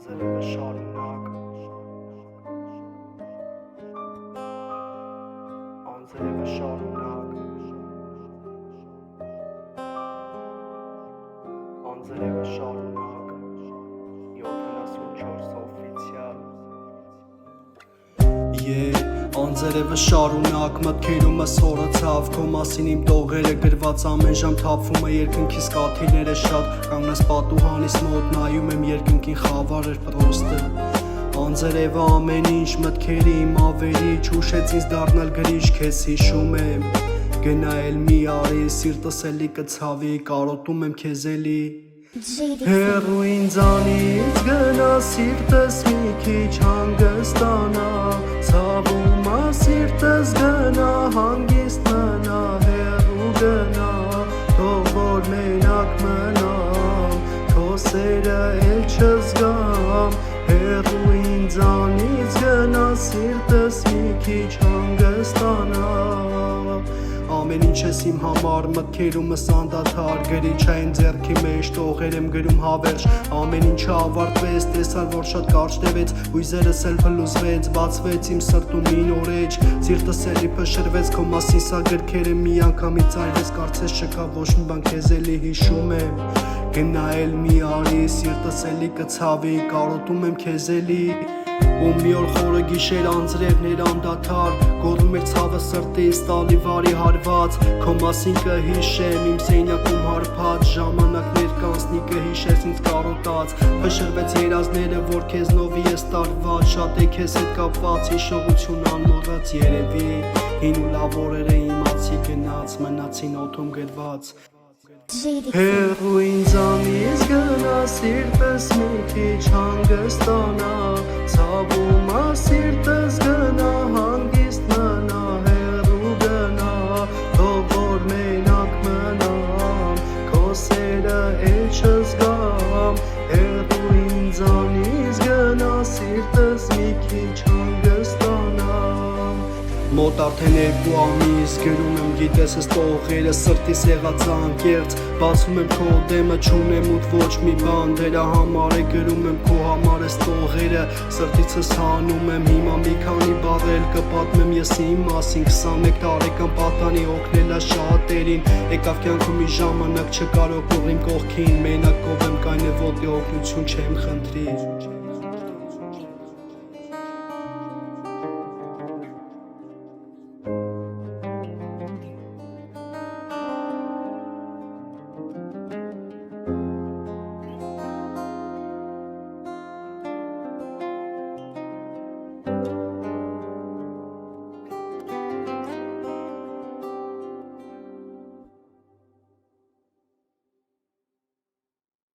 անձրևը շարունակ անձրևը շարունակ անձրևը շարունակ 74 օֆիցիալ Անձրևը շարունակ մտքերումս հորացավ Քո մասին իմ տողերը գրված ամեն ժամ թափվում է երկնքիս կաթիլները շատ Կանգնես պատուհանիս մոտ նայում եմ երկնքին խավար էր պրոստը Անձրևը ամեն ինչ մտքերի իմ ավերիչ Ուշեց ինձ դառնալ գրիչ քեզ հիշում եմ Գնա էլ մի արի սիրտս էլի կցավի կարոտում եմ քեզ էլի Հեռու ինձանից գնա սիրտս մի քիչ հանգստանա Ցավում ա սիրտս գնա հանգիստ մնա Հեռու գնա թող որ մենակ մնամ Քո սերը էլ չզգամ Հեռու ինձանից գնա սիրտս մի քիչ հանգստանա Ամեն ինչ ես իմ համար մտքերումս անդադար Գրիչ այն ձեռքի մեջ տողեր եմ գրում հավերժ Ամեն ինչը ավարտվեց տեսար որ շատ կարճ տևեց Հույզերս էլ փլուզվեց բացվեց իմ սրտում մի նոր էջ Սիրտս էլի փշրվեց քո մասին սա գրքերը մի անգամից այրվեց Կարծես չկա ոչ մի բան քեզ էլի հիշում եմ Գնա էլ մի արի սիրտս էլի կցավի կարոտում եմ քեզ էլի Ու մի օր խորը գիշեր անձրևներ անդադար Գոռում էր ցավը սրտիս տալի վարի հարված Քո մասին կհիշեմ իմ սենյակում հարբած Ժամանակներ կանցնի կհիշես ինձ կարոտած Փշրվեց երազները որ քեզնովի ես տարված Շատ է քեզ հետ կապված հիշողություն անմոռաց երևի Հին ու լավ օրերը իմացի գնաց մնացին օդում գրված Հեռու ինձանից գնա սիրտս մի քիչ հանգստանա Ցավում ա սիրտս գնա հանգիստ մնա Հեռու գնա թող որ մենակ մնամ Քո սերը էլ չզգամ Հեռու ինձանից գնա սիրտս մի քիչ հանգստանա Մոտ արդեն 2 ամիս գրում եմ գիտես ես տողերը սրտիս եղած անկեղծ Բացում եմ քո դեմը չունեմ ուտ ոչ մի բան Դրա համար է գրում եմ քո համար ես տողերը Սրտիցս հանում եմ հիմա մի քանի բառեր կպատմեմ ես իմ մասին 21 տարեկան պատանի օգնելա շատերին Եկավ կյանքում մի ժամանակ չկար օգնող իմ կողքին Մենակ ով եմ կայնե ոտի օգնություն չեմ խնդրի